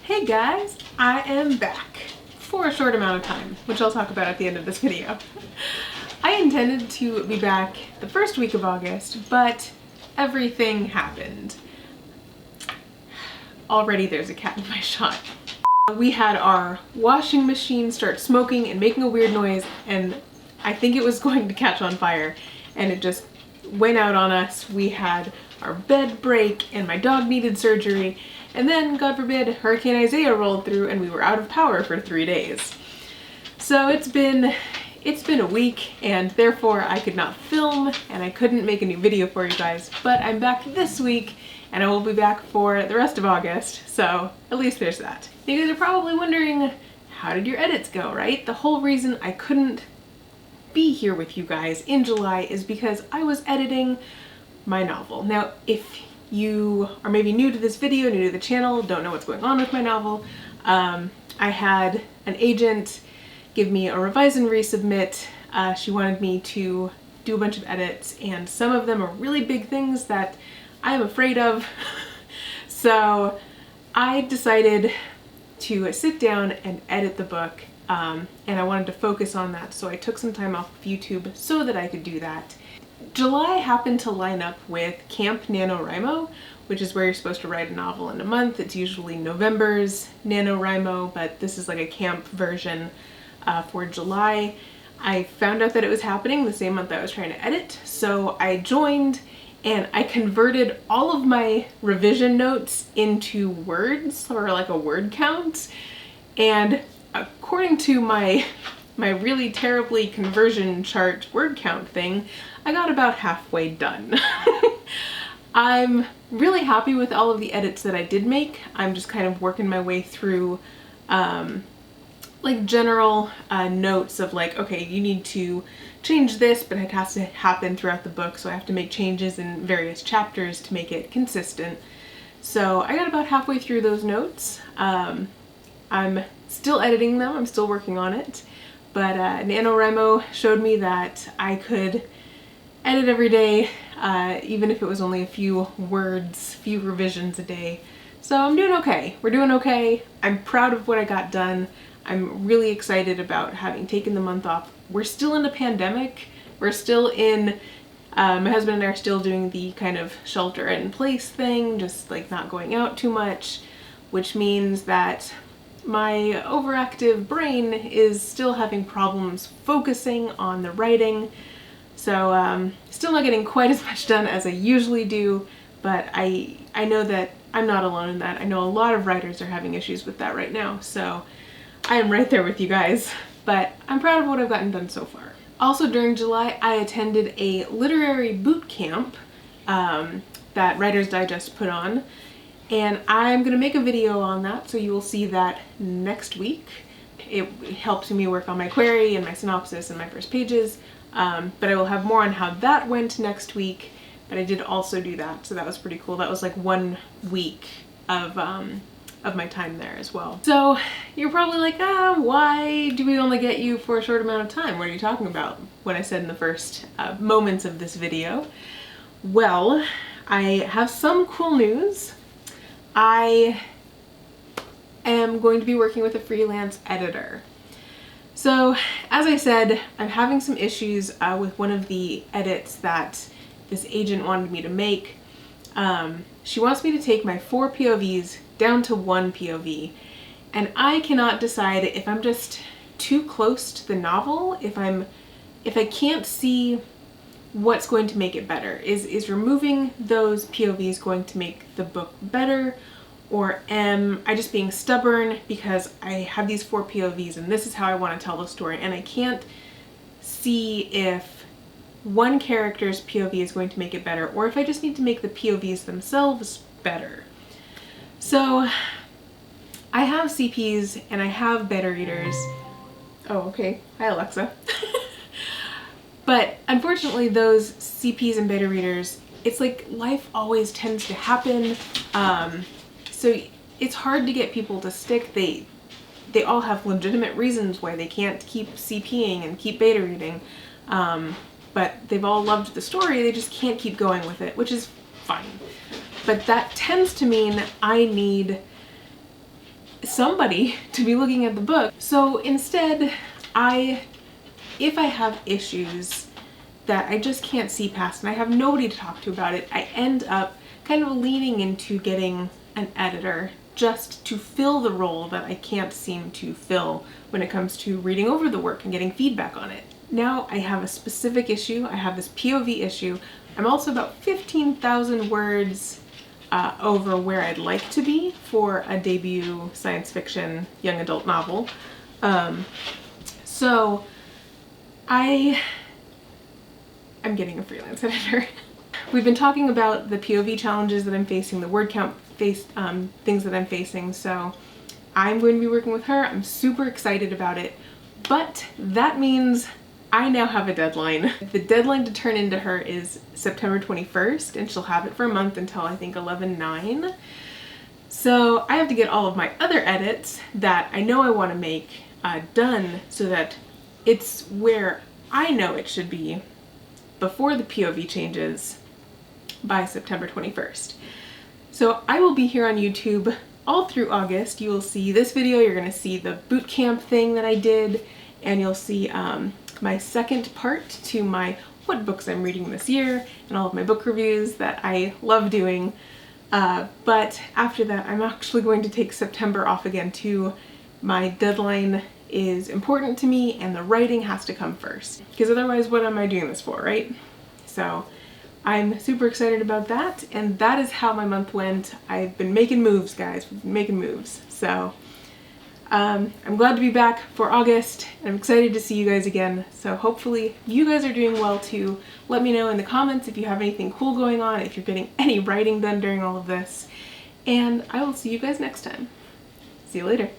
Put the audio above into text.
Hey guys, I am back for a short amount of time, which I'll talk about at the end of this video. I intended to be back the first week of August, but everything happened. Already there's a cat in my shot. We had our washing machine start smoking and making a weird noise, and I think it was going to catch on fire, and it just went out on us. We had our bed break, and my dog needed surgery, and then, God forbid, Hurricane Isaiah rolled through and we were out of power for 3 days. So it's been a week, and therefore I could not film and I couldn't make a new video for you guys, but I'm back this week and I will be back for the rest of August, so at least there's that. You guys are probably wondering, how did your edits go, right? The whole reason I couldn't be here with you guys in July is because I was editing my novel. Now, if you are maybe new to this video, new to the channel, don't know what's going on with my novel, I had an agent give me a revise and resubmit. She wanted me to do a bunch of edits, and some of them are really big things that I'm afraid of. So I decided to sit down and edit the book, and I wanted to focus on that, so I took some time off of YouTube so that I could do that. July happened to line up with Camp Nanowrimo, which is where you're supposed to write a novel in a month. It's usually November's Nanowrimo, but this is like a camp version for July. I found out that it was happening the same month I was trying to edit, so I joined and I converted all of my revision notes into words, or like a word count, and according to my really terribly conversion chart word count thing, I got about halfway done. I'm really happy with all of the edits that I did make. I'm just kind of working my way through like general notes of like, okay, you need to change this, but it has to happen throughout the book, so I have to make changes in various chapters to make it consistent. So I got about halfway through those notes. I'm still editing them, I'm still working on it, but NaNoWriMo showed me that I could edit every day, even if it was only a few words, few revisions a day. So I'm doing okay. We're doing okay. I'm proud of what I got done. I'm really excited about having taken the month off. We're still in a pandemic. We're still in, my husband and I are still doing the kind of shelter in place thing, just like not going out too much, which means that my overactive brain is still having problems focusing on the writing. So still not getting quite as much done as I usually do, but I know that I'm not alone in that. I know a lot of writers are having issues with that right now, so I am right there with you guys, but I'm proud of what I've gotten done so far. Also during July, I attended a literary boot camp that Writer's Digest put on, and I'm gonna make a video on that, so you will see that next week. It helps me work on my query and my synopsis and my first pages, but I will have more on how that went next week. But I did also do that, so that was pretty cool. That was like 1 week of my time there as well. So you're probably like, why do we only get you for a short amount of time? What are you talking about? What I said in the first moments of this video. Well, I have some cool news. I am going to be working with a freelance editor. So as I said, I'm having some issues with one of the edits that this agent wanted me to make. She wants me to take my 4 POVs down to 1 POV, and I cannot decide if I'm just too close to the novel, if I can't see what's going to make it better. Is removing those POVs going to make the book better, or am I just being stubborn because I have these 4 POVs and this is how I want to tell the story, and I can't see if one character's POV is going to make it better, or if I just need to make the POVs themselves better. So I have CPs and I have beta readers. Oh, okay. Hi, Alexa. But unfortunately, those CPs and beta readers, it's like life always tends to happen. So it's hard to get people to stick. They all have legitimate reasons why they can't keep CPing and keep beta reading. But they've all loved the story, they just can't keep going with it, which is fine. But that tends to mean I need somebody to be looking at the book. So instead, if I have issues that I just can't see past and I have nobody to talk to about it, I end up kind of leaning into getting an editor just to fill the role that I can't seem to fill when it comes to reading over the work and getting feedback on it. Now I have a specific issue. I have this POV issue. I'm also about 15,000 words over where I'd like to be for a debut science fiction young adult novel. So I'm getting a freelance editor. We've been talking about the POV challenges that I'm facing, the word count things that I'm facing, so I'm going to be working with her. I'm super excited about it, but that means I now have a deadline. The deadline to turn into her is September 21st, and she'll have it for a month until I think 11/9. So I have to get all of my other edits that I know I want to make done so that it's where I know it should be before the POV changes by September 21st. So I will be here on YouTube all through August. You will see this video, you're going to see the boot camp thing that I did, and you'll see my second part to my what books I'm reading this year and all of my book reviews that I love doing. But after that, I'm actually going to take September off again too. My deadline is important to me and the writing has to come first, because otherwise what am I doing this for, right? So I'm super excited about that, and that is how my month went. I've been making moves, guys. We've been making moves. So I'm glad to be back for August, and I'm excited to see you guys again. So hopefully you guys are doing well too. Let me know in the comments if you have anything cool going on, if you're getting any writing done during all of this, and I will see you guys next time. See you later.